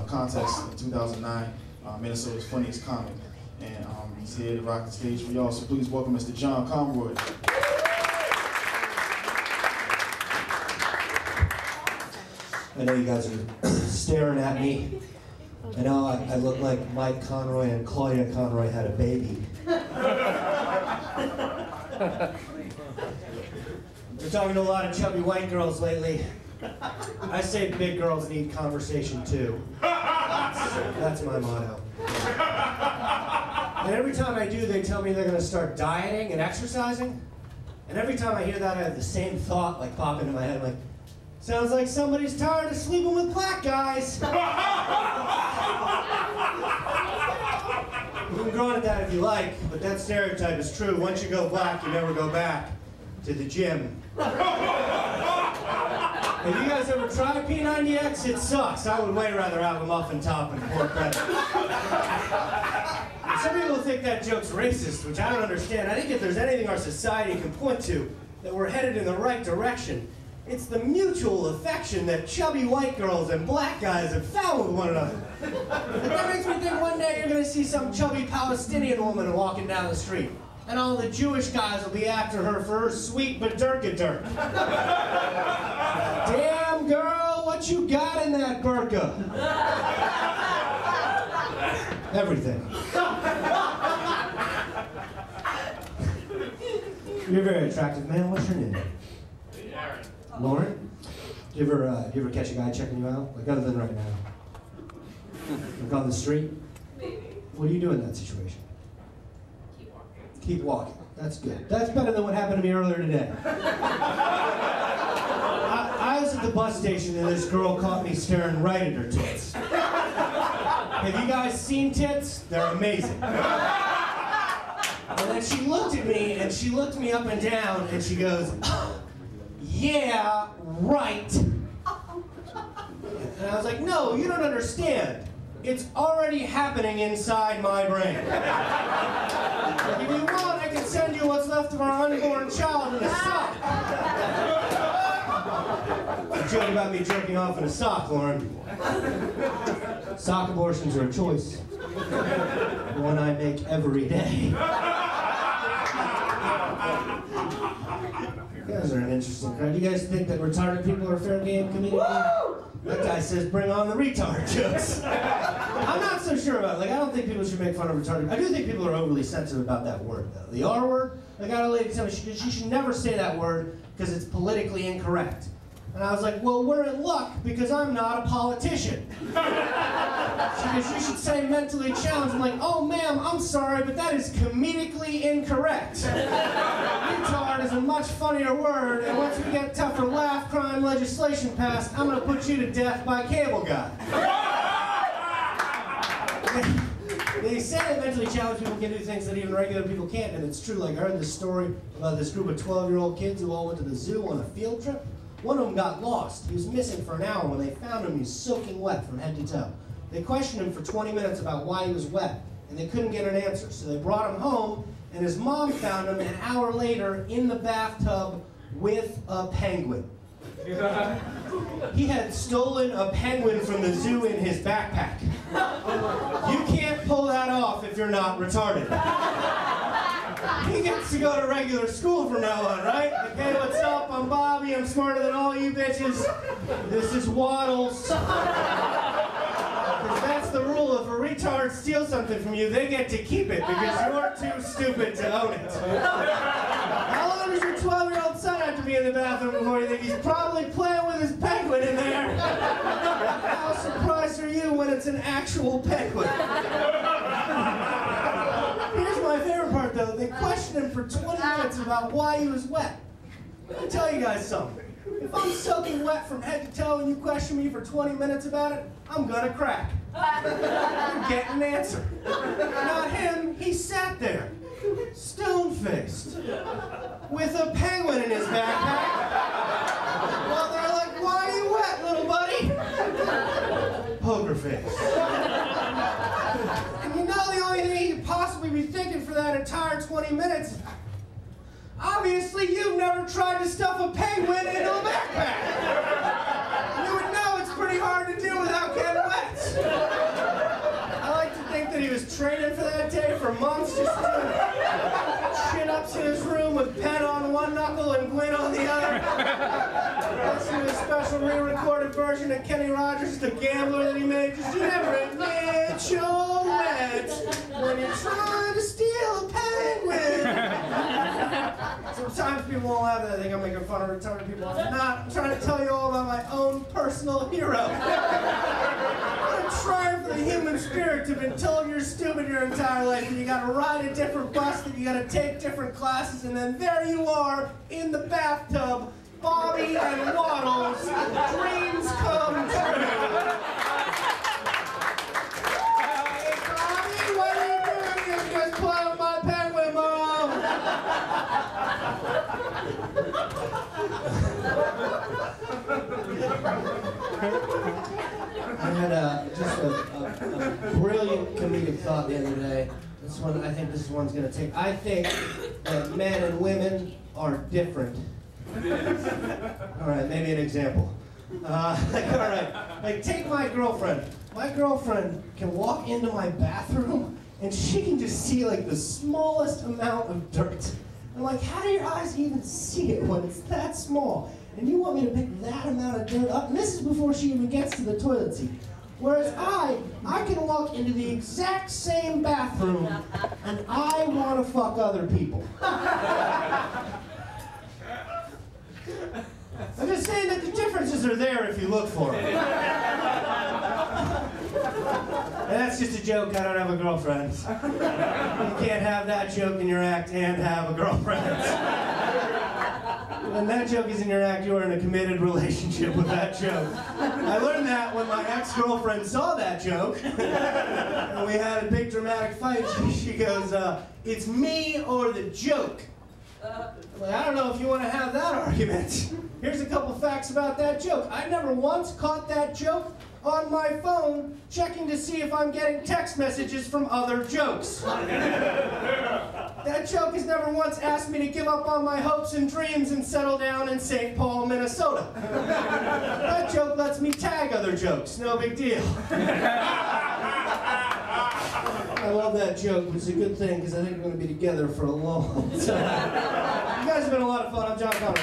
contest in 2009, Minnesota's Funniest Comic. And he's here to rock the stage for y'all, so please welcome Mr. John Conroy. I know you guys are staring at me. I know I look like Mike Conroy and Claudia Conroy had a baby. We're talking to a lot of chubby white girls lately. I say big girls need conversation too. That's my motto. And every time I do, they tell me they're going to start dieting and exercising. And every time I hear that, I have the same thought like pop into my head, like, sounds like somebody's tired of sleeping with black guys. You can groan at that if you like, but that stereotype is true. Once you go black, you never go back to the gym. Have you guys ever tried P90X? It sucks. I would way rather have a muffin top and pork butter. Some people think that joke's racist, which I don't understand. I think if there's anything our society can point to that we're headed in the right direction, it's the mutual affection that chubby white girls and black guys have found with one another. And that makes me think one day you're going to see some chubby Palestinian woman walking down the street, and all the Jewish guys will be after her for her sweet badurka-durk. Damn, girl, what you got in that burqa? Everything. You're a very attractive man. What's your name? Lauren? Do you ever catch a guy checking you out? Like, other than right now? Like on the street? Maybe. What do you do in that situation? Keep walking. Keep walking. That's good. That's better than what happened to me earlier today. I was at the bus station and this girl caught me staring right at her tits. Have you guys seen tits? They're amazing. And then she looked at me and she looked me up and down and she goes, "Yeah, right." And I was like, "No, you don't understand. It's already happening inside my brain. If you want, I can send you what's left of our unborn child in a sock." A joke about me jerking off in a sock, Lauren. Sock abortions are a choice. One I make every day. You guys are an interesting crowd. You guys think that retarded people are fair game community? Woo! That guy says bring on the retard jokes. I'm not so sure about it. Like, I don't think people should make fun of retarded. I do think people are overly sensitive about that word, though. The R word, I got a lady tell me she should never say that word because it's politically incorrect. And I was like, well, we're in luck because I'm not a politician. She goes, you should say mentally challenged. I'm like, oh, ma'am, I'm sorry, but that is comedically incorrect. Retard is a much funnier word, and once we get tougher laugh crime legislation passed, I'm going to put you to death by cable guy. They say that mentally challenged people can do things that even regular people can't, and it's true. Like, I heard this story about this group of 12-year-old kids who all went to the zoo on a field trip. One of them got lost. He was missing for an hour. When they found him, he was soaking wet from head to toe. They questioned him for 20 minutes about why he was wet, and they couldn't get an answer. So they brought him home, and his mom found him an hour later in the bathtub with a penguin. He had stolen a penguin from the zoo in his backpack. You can't pull that off if you're not retarded. He gets to go to regular school from now on, right? Like, hey, what's up? I'm Bobby. I'm smarter than all you bitches. This is Waddles. Because that's the rule. If a retard steals something from you, they get to keep it because you're too stupid to own it. How long does your 12-year-old son have to be in the bathroom before you think he's probably playing with his penguin in there? How surprised are you when it's an actual penguin? Here's my favorite part, though. They questioned him for 20 minutes about why he was wet. Let me tell you guys something. If I'm soaking wet from head to toe and you question me for 20 minutes about it, I'm gonna crack. You get an answer. Not him. He sat there, stone-faced, with a penguin in his backpack. Well, they're like, why are you wet, little buddy? Poker face. And you know the only thing he could possibly be thinking for that entire 20 minutes? Obviously, you've never tried to stuff a penguin into a backpack. You would know it's pretty hard to do without getting wet. for months, just doing chin-ups in his room with pen on one knuckle and Gwen on the other. Listening to a special re-recorded version of Kenny Rogers' The Gambler that he made. Just you never admit you're wet when you're trying to steal a penguin. Sometimes people won't laugh that. They think I'm making fun of retarded people. I'm not. I'm trying to tell you all about my own personal hero. I'm trying for the human spirit to have been told you're stupid your entire life, and you gotta ride a different bus, that you gotta take different classes, and then there you are in the bathtub, Bobby and Waddles, dreams come true. Hey Bobby, what are you doing? You just play with my penguin, Mom. I had just a brilliant comedic thought the other day. This one, I think this one's gonna take. I think that men and women are different. All right, maybe an example. All right, like take my girlfriend. My girlfriend can walk into my bathroom and she can just see like the smallest amount of dirt. I'm like, how do your eyes even see it when it's that small? And you want me to pick that amount of dirt up? And this is before she even gets to the toilet seat. Whereas I can walk into the exact same bathroom and I want to fuck other people. I'm just saying that the differences are there if you look for them. And that's just a joke, I don't have a girlfriend. You can't have that joke in your act and have a girlfriend. When that joke is in your act, you are in a committed relationship with that joke. I learned that when my ex-girlfriend saw that joke, and we had a big dramatic fight. She goes, it's me or the joke. I'm like, I don't know if you want to have that argument. Here's a couple facts about that joke. I never once caught that joke on my phone, checking to see if I'm getting text messages from other jokes. That joke has never once asked me to give up on my hopes and dreams and settle down in St. Paul, Minnesota. That joke lets me tag other jokes, no big deal. I love that joke, which is a good thing because I think we're going to be together for a long time. You guys have been a lot of fun. I'm John Conroy.